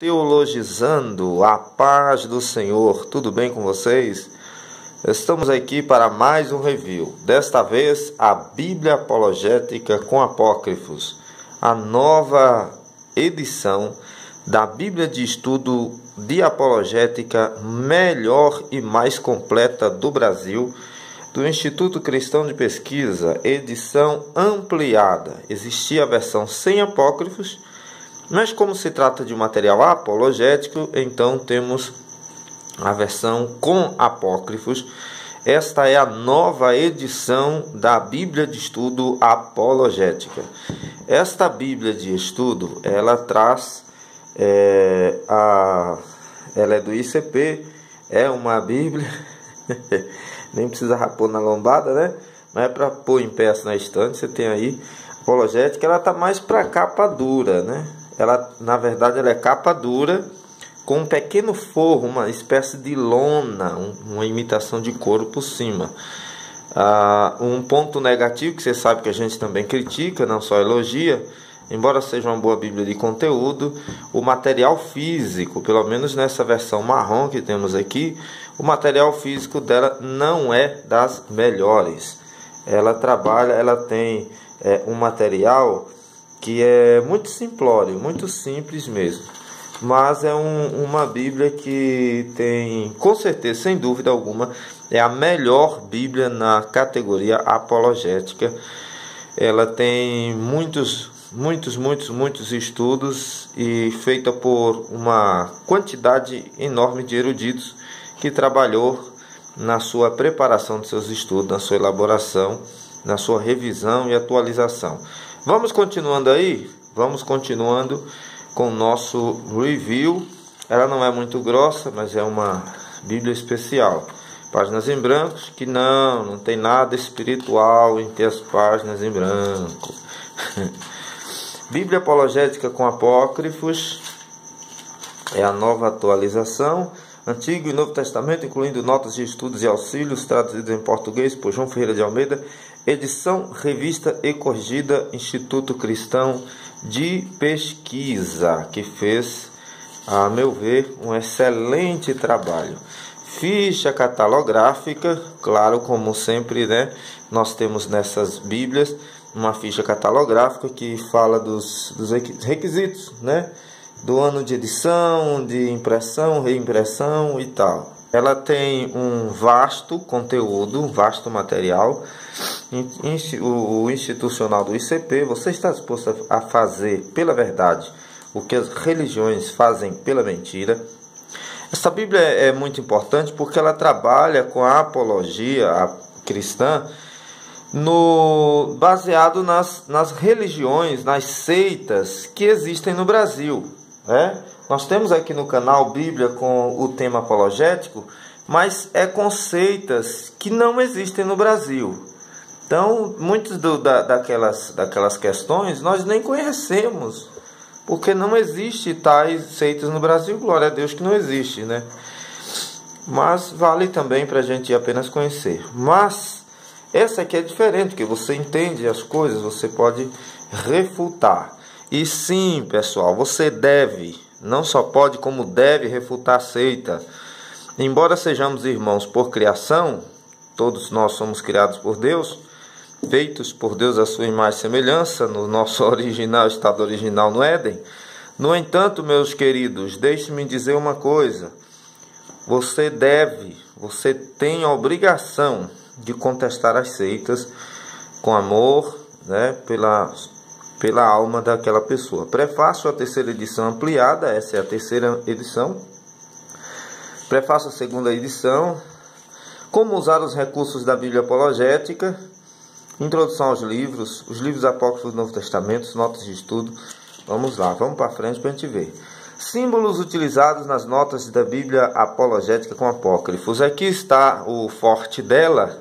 Teologizando, a paz do Senhor, tudo bem com vocês? Estamos aqui para mais um review, desta vez a Bíblia Apologética com Apócrifos, a nova edição da Bíblia de Estudo de Apologética melhor e mais completa do Brasil, do Instituto Cristão de Pesquisa, edição ampliada. Existia a versão sem apócrifos, mas como se trata de um material apologético, então temos a versão com apócrifos. Esta é a nova edição da Bíblia de Estudo Apologética. Esta Bíblia de Estudo, ela traz, ela é do ICP, é uma Bíblia, nem precisa pôr na lombada, né? Mas é para pôr em peça na estante, você tem aí apologética, ela está mais para capa dura, né? Ela, na verdade, ela é capa dura com um pequeno forro, uma espécie de lona, uma imitação de couro por cima. Um ponto negativo que você sabe que a gente também critica, não só elogia, embora seja uma boa Bíblia de conteúdo, o material físico, pelo menos nessa versão marrom que temos aqui, o material físico dela não é das melhores. Ela tem um material que é muito simplório, muito simples mesmo, mas é uma Bíblia que tem, com certeza, sem dúvida alguma, é a melhor Bíblia na categoria apologética. Ela tem muitos estudos e feita por uma quantidade enorme de eruditos que trabalhou na sua preparação de seus estudos, na sua elaboração, na sua revisão e atualização. Vamos continuando aí? Vamos continuando com o nosso review. Ela não é muito grossa, mas é uma Bíblia especial. Páginas em branco, que não tem nada espiritual em ter as páginas em branco. Bíblia Apologética com Apócrifos é a nova atualização. Antigo e Novo Testamento, incluindo notas de estudos e auxílios, traduzidos em português por João Ferreira de Almeida. Edição revista e corrigida, Instituto Cristão de Pesquisa, que fez, a meu ver, um excelente trabalho. Ficha catalográfica, claro, como sempre, né? Nós temos nessas Bíblias uma ficha catalográfica que fala dos requisitos, né? Do ano de edição, de impressão, reimpressão e tal. Ela tem um vasto conteúdo, um vasto material. O institucional do ICP, você está disposto a fazer pela verdade o que as religiões fazem pela mentira. Essa Bíblia é muito importante porque ela trabalha com a apologia cristã baseado nas religiões, nas seitas que existem no Brasil. Nós temos aqui no canal Bíblia com o tema apologético, mas é com seitas que não existem no Brasil. Então, muitas daquelas questões nós nem conhecemos, porque não existe tais seitas no Brasil. Glória a Deus que não existe, né? Mas vale também para a gente apenas conhecer. Mas essa aqui é diferente, porque você entende as coisas, você pode refutar. E sim, pessoal, você deve, não só pode, como deve refutar a seita. Embora sejamos irmãos por criação, todos nós somos criados por Deus, feitos por Deus à sua imagem e semelhança, no nosso estado original no Éden. No entanto, meus queridos, deixe-me dizer uma coisa. Você tem a obrigação de contestar as seitas com amor, né, pela alma daquela pessoa. Prefácio à terceira edição ampliada, essa é a terceira edição. Prefácio à segunda edição. Como usar os recursos da Bíblia Apologética. Introdução aos livros, os livros apócrifos do Novo Testamento, notas de estudo. Vamos lá, vamos para frente para a gente ver. Símbolos utilizados nas notas da Bíblia Apologética com Apócrifos. Aqui está o forte dela.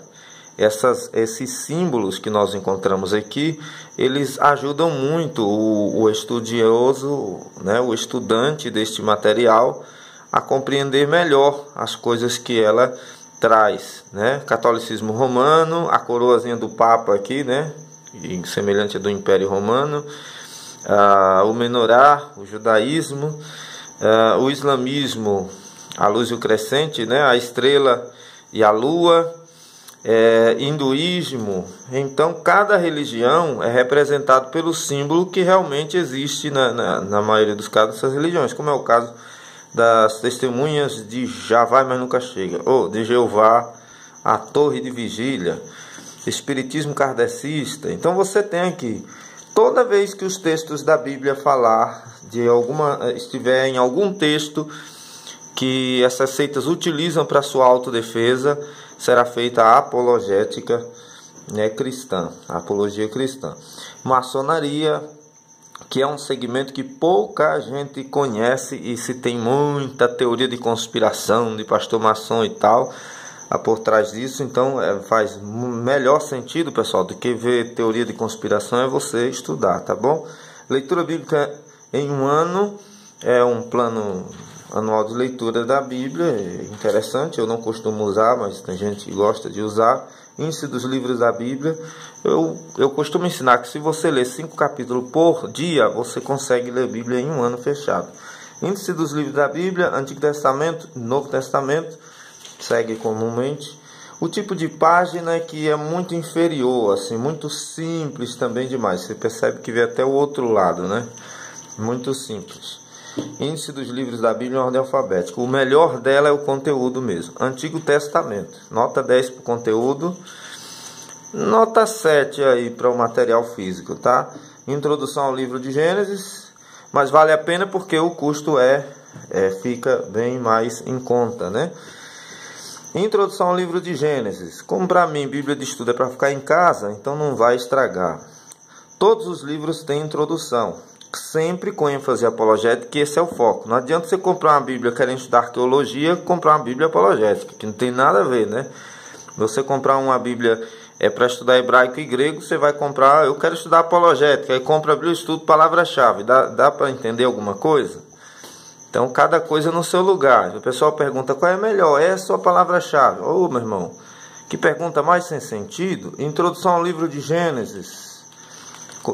Esses símbolos que nós encontramos aqui, eles ajudam muito o estudioso, né, o estudante deste material, a compreender melhor as coisas que ela traz, né? Catolicismo romano, a coroazinha do Papa aqui, né? Semelhante à do Império Romano, o menorá, o judaísmo, O islamismo, a luz e o crescente, né? A estrela e a lua. Hinduísmo. Então cada religião é representada pelo símbolo que realmente existe na maioria dos casos dessas religiões, como é o caso das testemunhas de Já Vai Mas Nunca Chega, ou de Jeová, a torre de vigília, espiritismo kardecista. Então você tem aqui, toda vez que os textos da Bíblia estiver em algum texto que essas seitas utilizam para sua autodefesa, será feita a apologética, né, cristã, a apologia cristã. Maçonaria, que é um segmento que pouca gente conhece, e se tem muita teoria de conspiração de pastor maçom e tal por trás disso. Então faz melhor sentido, pessoal, do que ver teoria de conspiração, é você estudar, tá bom? Leitura bíblica em um ano é um plano anual de leitura da Bíblia, é interessante, eu não costumo usar, mas tem gente que gosta de usar. Índice dos livros da Bíblia, eu costumo ensinar que se você ler 5 capítulos por dia, você consegue ler a Bíblia em um ano fechado. Índice dos livros da Bíblia, Antigo Testamento, Novo Testamento, segue comumente. O tipo de página que é muito inferior, assim, muito simples também demais, você percebe que vê até o outro lado, né? Muito simples. Índice dos livros da Bíblia em ordem alfabética. O melhor dela é o conteúdo mesmo. Antigo Testamento, nota 10 para o conteúdo, nota 7 aí para o material físico, tá? Introdução ao livro de Gênesis, mas vale a pena porque o custo fica bem mais em conta, né? Introdução ao livro de Gênesis. Como para mim Bíblia de estudo é para ficar em casa, então não vai estragar. Todos os livros têm introdução, sempre com ênfase apologética, que esse é o foco. Não adianta você comprar uma Bíblia querendo estudar arqueologia, comprar uma Bíblia apologética, que não tem nada a ver, né? Você comprar uma Bíblia para estudar hebraico e grego, você vai comprar, eu quero estudar apologética, aí compra a Bíblia e estuda palavra-chave. Dá para entender alguma coisa? Então, cada coisa no seu lugar. O pessoal pergunta, qual é melhor? Essa ou a palavra-chave? Ô, meu irmão, que pergunta mais sem sentido. Introdução ao livro de Gênesis.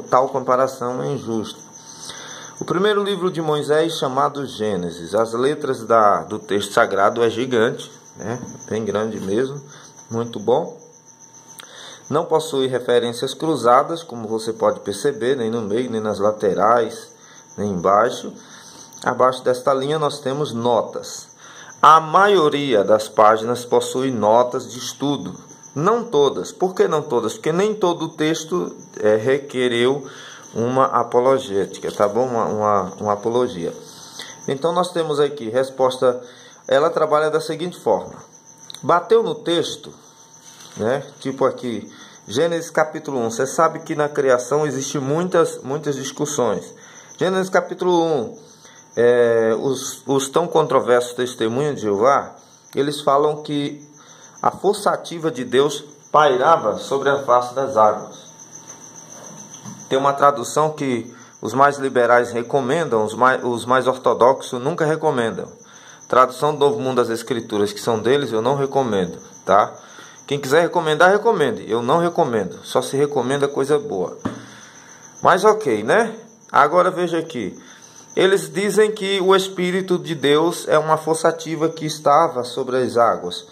Tal comparação é injusta. O primeiro livro de Moisés, chamado Gênesis. As letras do texto sagrado é gigante, né? Bem grande mesmo, muito bom. Não possui referências cruzadas, como você pode perceber, nem no meio, nem nas laterais, nem embaixo. Abaixo desta linha nós temos notas. A maioria das páginas possui notas de estudo. Não todas. Por que não todas? Porque nem todo o texto requereu uma apologética, tá bom? Uma apologia. Então nós temos aqui resposta. Ela trabalha da seguinte forma: bateu no texto, né? Tipo aqui, Gênesis capítulo 1. Você sabe que na criação existem muitas discussões. Gênesis capítulo 1. Os tão controversos testemunhos de Jeová, eles falam que a força ativa de Deus pairava sobre a face das águas. Tem uma tradução que os mais liberais recomendam, os mais ortodoxos nunca recomendam. Tradução do Novo Mundo das Escrituras, que são deles, eu não recomendo, tá? Quem quiser recomendar, recomende. Eu não recomendo, só se recomenda coisa boa. Mas ok, né? Agora veja aqui. Eles dizem que o Espírito de Deus é uma força ativa que estava sobre as águas.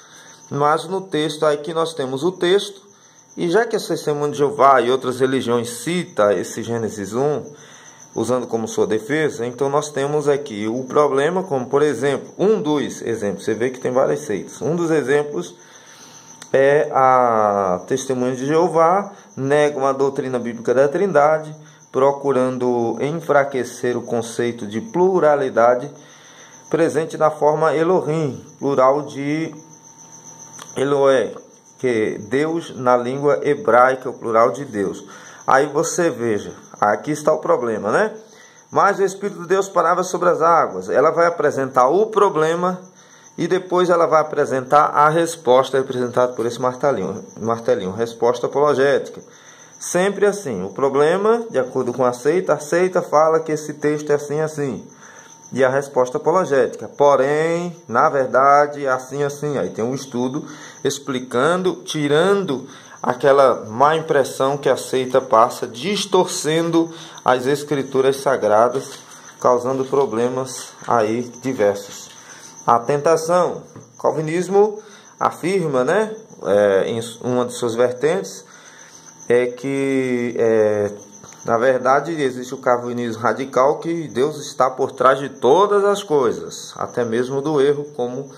Mas no texto, aqui nós temos o texto. E já que a Testemunha de Jeová e outras religiões cita esse Gênesis 1, usando como sua defesa, então nós temos aqui o problema, como por exemplo, um dos exemplos, você vê que tem várias seitas. Um dos exemplos é a Testemunha de Jeová, negam a doutrina bíblica da Trindade, procurando enfraquecer o conceito de pluralidade presente na forma Elohim, plural de Eloé, que Deus na língua hebraica, o plural de Deus. Aí você veja, aqui está o problema, né? Mas o Espírito de Deus parava sobre as águas. Ela vai apresentar o problema e depois ela vai apresentar a resposta, representada por esse martelinho, resposta apologética. Sempre assim, o problema, de acordo com a seita fala que esse texto é assim, assim. E a resposta apologética, porém, na verdade, assim, assim. Aí tem um estudo explicando, tirando aquela má impressão que a seita passa, distorcendo as escrituras sagradas causando problemas aí diversos. A tentação. O calvinismo afirma, né, em uma de suas vertentes, é que na verdade existe o calvinismo radical, que Deus está por trás de todas as coisas, até mesmo do erro, como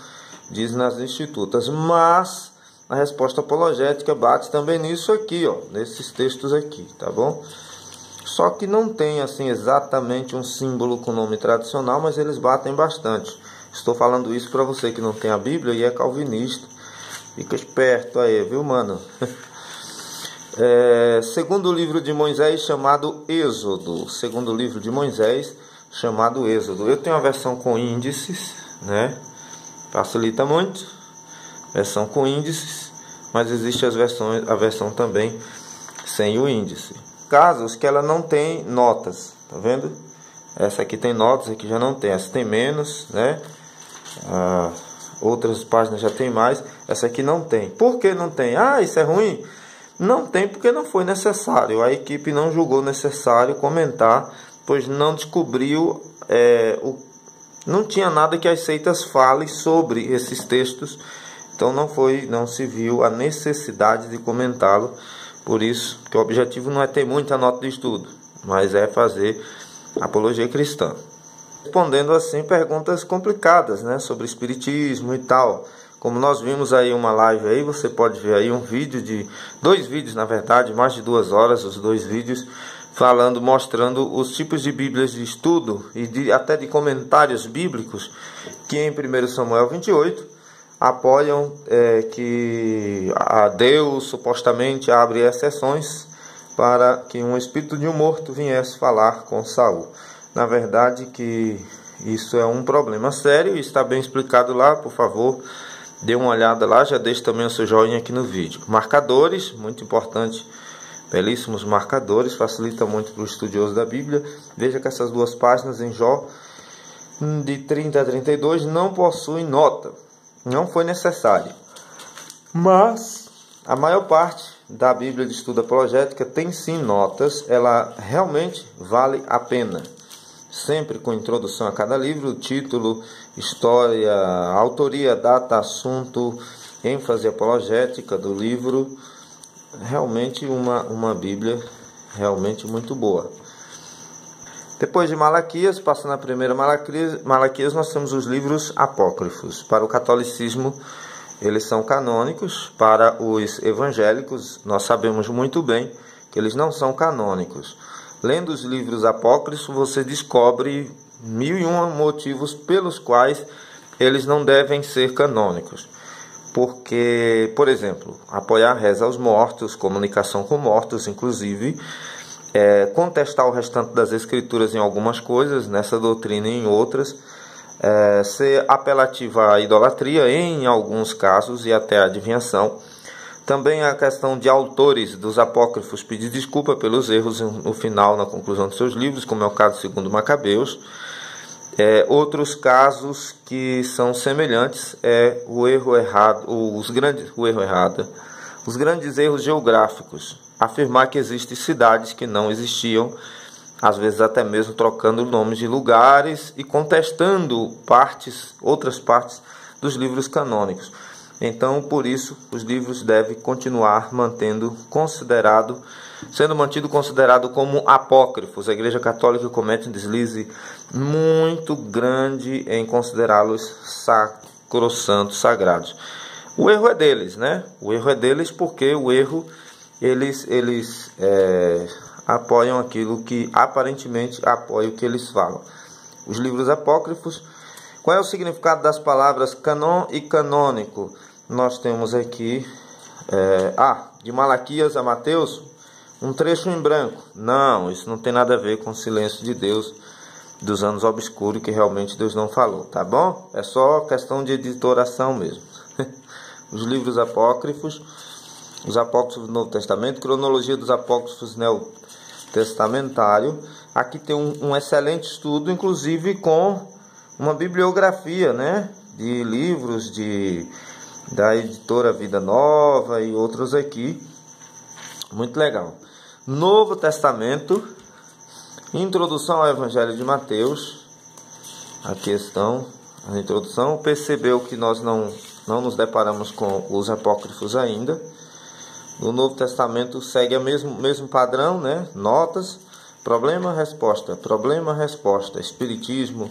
diz nas Institutas. Mas a resposta apologética bate também nisso aqui, ó, nesses textos aqui, tá bom? Só que não tem assim exatamente um símbolo com nome tradicional, mas eles batem bastante. Estou falando isso para você que não tem a Bíblia e é calvinista. Fica esperto aí, viu, mano? Segundo livro de Moisés, chamado Êxodo. Segundo livro de Moisés, chamado Êxodo. Eu tenho a versão com índices, né? Facilita muito. Versão com índices, mas existe a versão também sem o índice. Casos que ela não tem notas, tá vendo? Essa aqui tem notas, aqui já não tem. Essa tem menos, né? Outras páginas já tem mais. Essa aqui não tem. Por que não tem? Ah, isso é ruim? Não tem porque não foi necessário. A equipe não julgou necessário comentar, pois não descobriu, não tinha nada que as seitas falem sobre esses textos. Então não se viu a necessidade de comentá-lo. Por isso que o objetivo não é ter muita nota de estudo, mas é fazer apologia cristã. Respondendo assim perguntas complicadas, né, sobre espiritismo e tal. Como nós vimos aí uma live aí, você pode ver aí um vídeo dois vídeos, na verdade, mais de 2 horas, os 2 vídeos, mostrando os tipos de bíblias de estudo e até de comentários bíblicos que em 1 Samuel 28 apoiam que a Deus supostamente abre exceções para que um espírito de um morto viesse falar com Saul. Na verdade que isso é um problema sério e está bem explicado lá, por favor, dê uma olhada lá, já deixe também o seu joinha aqui no vídeo. Marcadores, muito importante, belíssimos marcadores, facilita muito para o estudioso da Bíblia. Veja que essas 2 páginas em Jó, de 30 a 32, não possuem nota. Não foi necessário. Mas a maior parte da Bíblia de Estudo Apologética tem sim notas. Ela realmente vale a pena. Sempre com introdução a cada livro, título, história, autoria, data, assunto, ênfase apologética do livro. Realmente uma Bíblia realmente muito boa. Depois de Malaquias, passando a primeira Malaquias, nós temos os livros apócrifos. Para o catolicismo, eles são canônicos. Para os evangélicos, nós sabemos muito bem que eles não são canônicos. Lendo os livros apócrifos, você descobre 1001 motivos pelos quais eles não devem ser canônicos. Porque, por exemplo, apoiar a reza aos mortos, comunicação com mortos, inclusive, contestar o restante das escrituras em algumas coisas, nessa doutrina e em outras, ser apelativa à idolatria em alguns casos e até à adivinhação. Também a questão de autores dos apócrifos pedir desculpa pelos erros no final, na conclusão de seus livros, como é o caso segundo Macabeus. Outros casos que são semelhantes o erro errado, os grandes erros geográficos. Afirmar que existem cidades que não existiam, às vezes até mesmo trocando nomes de lugares e contestando outras partes dos livros canônicos. Então, por isso, os livros devem continuar sendo mantido considerado como apócrifos. A Igreja Católica comete um deslize muito grande em considerá-los sacrossantos, sagrados. O erro é deles, né? O erro é deles porque eles apoiam aquilo que aparentemente apoia o que eles falam. Os livros apócrifos. Qual é o significado das palavras canon e canônico? Nós temos aqui, de Malaquias a Mateus, um trecho em branco. Não, isso não tem nada a ver com o silêncio de Deus dos anos obscuros, que realmente Deus não falou, tá bom? É só questão de editoração mesmo. Os livros apócrifos, os apócrifos do Novo Testamento, cronologia dos apócrifos neotestamentário. Aqui tem um excelente estudo, inclusive com uma bibliografia, né, de livros da editora Vida Nova e outros aqui. Muito legal. Novo Testamento, Introdução ao Evangelho de Mateus. Aqui estão a introdução. Percebeu que nós não nos deparamos com os apócrifos ainda. No Novo Testamento segue o mesmo padrão, né? Notas, problema, resposta, Espiritismo,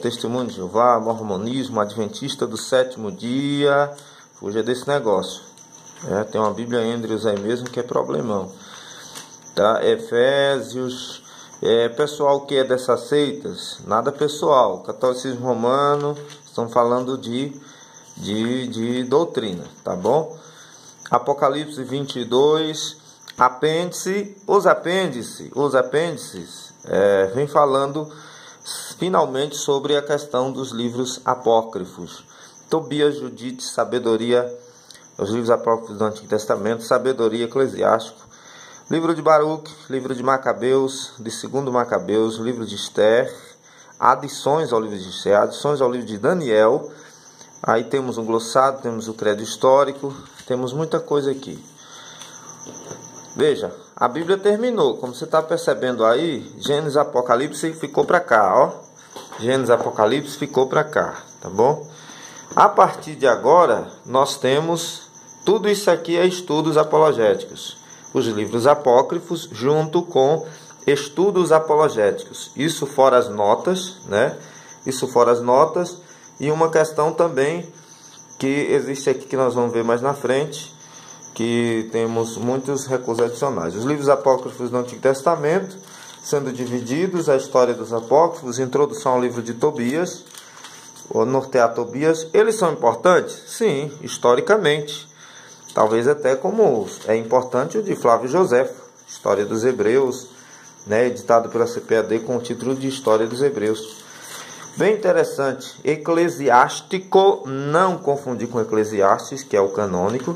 Testemunho de Jeová, Mormonismo, Adventista do sétimo dia. Fuja desse negócio. Tem uma Bíblia Andrews aí mesmo que é problemão. Tá? Efésios. Pessoal que é dessas seitas, nada pessoal. Catolicismo romano, estão falando de doutrina, tá bom? Apocalipse 22, apêndice, os apêndices vem falando finalmente sobre a questão dos livros apócrifos. Tobias, Judite, sabedoria, os livros apócrifos do Antigo Testamento, sabedoria, Eclesiástico, livro de Baruque, livro de Macabeus, de 2 Macabeus, livro de Esther, adições ao livro de Esther, adições ao livro de Daniel. Aí temos um glossário, temos o credo histórico, temos muita coisa aqui. Veja, a Bíblia terminou, como você está percebendo aí, Gênesis, Apocalipse ficou para cá, ó. Gênesis, Apocalipse ficou para cá, tá bom? A partir de agora, nós temos tudo isso aqui é estudos apologéticos. Os livros apócrifos junto com estudos apologéticos. Isso fora as notas, né? Isso fora as notas. E uma questão também que existe aqui que nós vamos ver mais na frente, que temos muitos recursos adicionais. Os livros apócrifos do Antigo Testamento, sendo divididos, a história dos apócrifos, introdução ao livro de Tobias, ou nortear Tobias, eles são importantes? Sim, historicamente. Talvez até como é importante o de Flávio Joséfo, História dos Hebreus, né, editado pela CPAD com o título de História dos Hebreus. Bem interessante. Eclesiástico, não confundir com Eclesiastes, que é o canônico.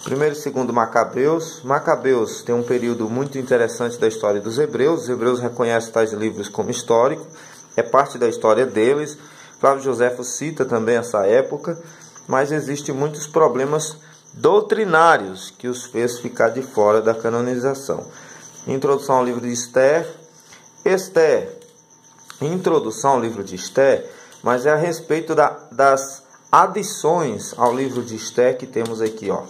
1º e 2º Macabeus. Macabeus tem um período muito interessante da história dos Hebreus. Os Hebreus reconhecem tais livros como histórico. É parte da história deles. Flávio Joséfo cita também essa época. Mas existem muitos problemas doutrinários que os fez ficar de fora da canonização. Introdução ao livro de Esther. Esther. Introdução ao livro de Esther, mas é a respeito das adições ao livro de Esther que temos aqui, ó.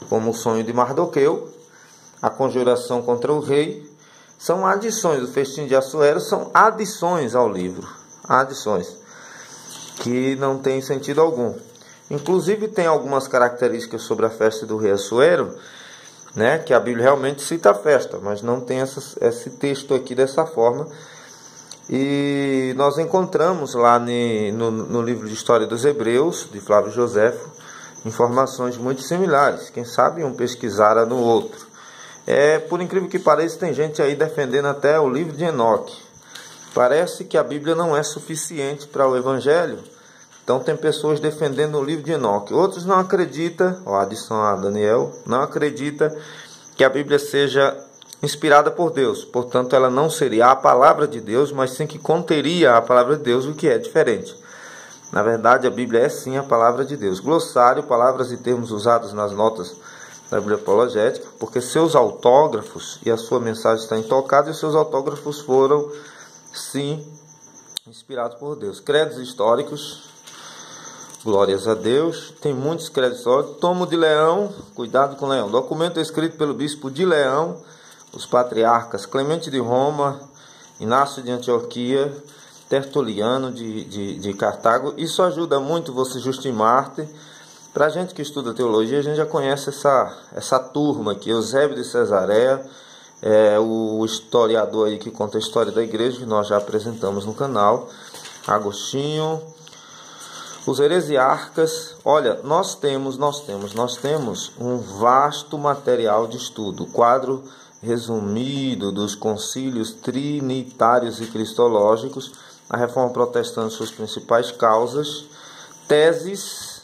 Como o sonho de Mardoqueu, a conjuração contra o rei, são adições. O festim de Assuero são adições ao livro. Adições que não tem sentido algum. Inclusive tem algumas características sobre a festa do rei Assuero, né, que a Bíblia realmente cita a festa, mas não tem esse texto aqui dessa forma. E nós encontramos lá no livro de História dos Hebreus, de Flávio Joséfo, informações muito similares. Quem sabe um pesquisara no outro. Por incrível que pareça, tem gente aí defendendo até o livro de Enoque. Parece que a Bíblia não é suficiente para o Evangelho. Então tem pessoas defendendo o livro de Enoque. Outros não acreditam, adição a Daniel, não acredita que a Bíblia seja inspirada por Deus. Portanto, ela não seria a palavra de Deus, mas sim que conteria a palavra de Deus, o que é diferente. Na verdade, a Bíblia é sim a palavra de Deus. Glossário, palavras e termos usados nas notas da Bíblia apologética, porque seus autógrafos e a sua mensagem está intocada, e seus autógrafos foram, sim, inspirados por Deus. Credos históricos, glórias a Deus. Tem muitos credos históricos. Tomo de Leão, cuidado com Leão. Documento escrito pelo bispo de Leão, os patriarcas Clemente de Roma, Inácio de Antioquia, Tertuliano de Cartago. Isso ajuda muito você, Justin Martyr. Para a gente que estuda teologia, a gente já conhece essa turma aqui. Eusébio de Cesareia, o historiador aí que conta a história da igreja, que nós já apresentamos no canal. Agostinho, os heresiarcas. Olha, nós temos um vasto material de estudo. O quadro resumido dos concílios trinitários e cristológicos, a reforma protestante, suas principais causas, teses,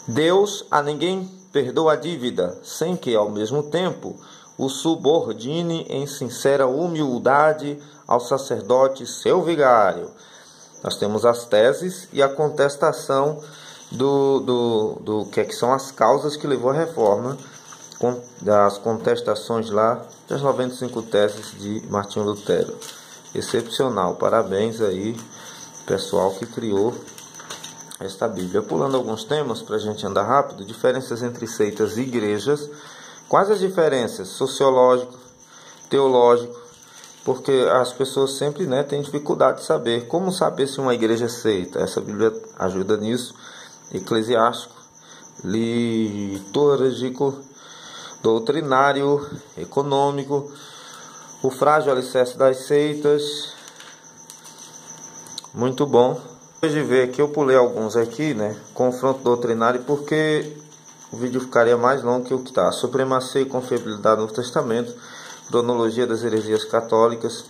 Deus a ninguém perdoa a dívida, sem que, ao mesmo tempo, o subordine em sincera humildade ao sacerdote seu vigário. Nós temos as teses e a contestação do que são as causas que levou à reforma, das contestações lá das 95 teses de Martinho Lutero. Excepcional, parabéns aí pessoal que criou esta Bíblia. Pulando alguns temas para a gente andar rápido: diferenças entre seitas e igrejas. Quais as diferenças? Sociológico, teológico, porque as pessoas sempre têm dificuldade de saber. Como saber se uma igreja é seita? Essa Bíblia ajuda nisso. Eclesiástico, litúrgico, doutrinário, econômico, o frágil alicerce das seitas. Muito bom. Depois de ver que eu pulei alguns aqui, confronto doutrinário, porque o vídeo ficaria mais longo que o que está. Supremacia e confiabilidade do Novo Testamento, cronologia das heresias católicas,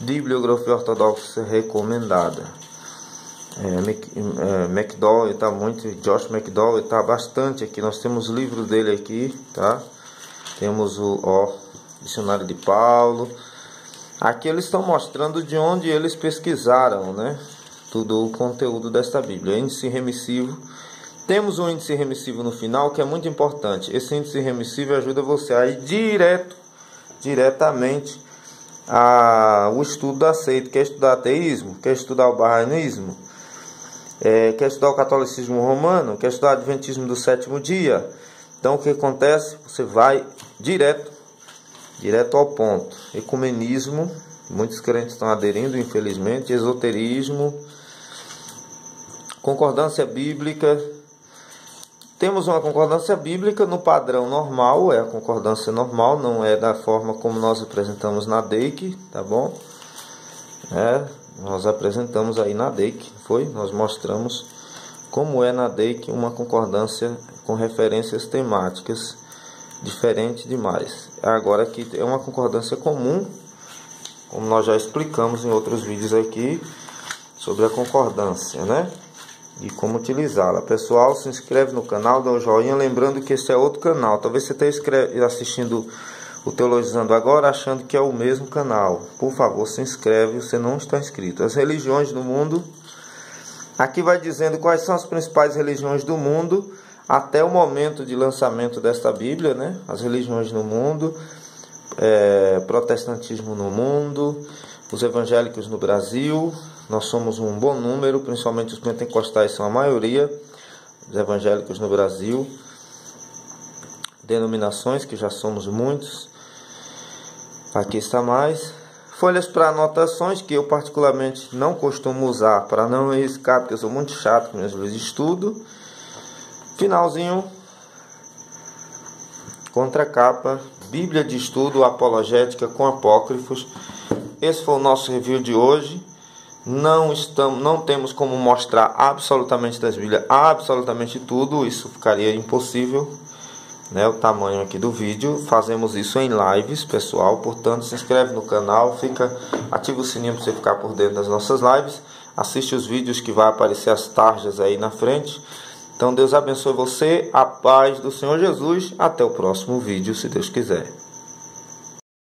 bibliografia ortodoxa recomendada. McDowell está muito, Josh McDowell está bastante aqui. Nós temos livros dele aqui, tá? Temos o Dicionário de Paulo. Aqui eles estão mostrando de onde eles pesquisaram, todo o conteúdo desta Bíblia. Índice remissivo. Temos um índice remissivo no final que é muito importante. Esse índice remissivo ajuda você a ir diretamente ao estudo da seita. Quer estudar ateísmo? Quer estudar o bahaísmo? Quer estudar o catolicismo romano? Quer estudar o adventismo do sétimo dia? Então o que acontece? Você vai direto ao ponto. Ecumenismo, muitos crentes estão aderindo, infelizmente. Esoterismo, concordância bíblica. Temos uma concordância bíblica no padrão normal, é a concordância normal, não é da forma como nós apresentamos na DEIC, tá bom? Nós apresentamos aí na DEIC, nós mostramos como é na DEIC uma concordância com referências temáticas diferente demais. Agora aqui é uma concordância comum, como nós já explicamos em outros vídeos aqui sobre a concordância, e como utilizá-la. Pessoal, se inscreve no canal, dá um joinha, lembrando que esse é outro canal. Talvez você esteja assistindo o Teologizando agora achando que é o mesmo canal. Por favor, se inscreve, você não está inscrito. As religiões no mundo. Aqui vai dizendo quais são as principais religiões do mundo até o momento de lançamento desta Bíblia, As religiões no mundo, protestantismo no mundo, os evangélicos no Brasil. Nós somos um bom número, principalmente os pentecostais são a maioria, os evangélicos no Brasil. Denominações, que já somos muitos. Aqui está mais. Folhas para anotações, que eu particularmente não costumo usar para não arriscar, porque eu sou muito chato com meus livros de estudo. Finalzinho, contracapa, Bíblia de estudo apologética com apócrifos. Esse foi o nosso review de hoje. Não temos como mostrar absolutamente das Bíblias, absolutamente tudo, isso ficaria impossível, o tamanho aqui do vídeo. Fazemos isso em lives, pessoal, portanto se inscreve no canal, ativa o sininho para você ficar por dentro das nossas lives, assiste os vídeos que vai aparecer as tarjas aí na frente. Então Deus abençoe você, a paz do Senhor Jesus, até o próximo vídeo, se Deus quiser.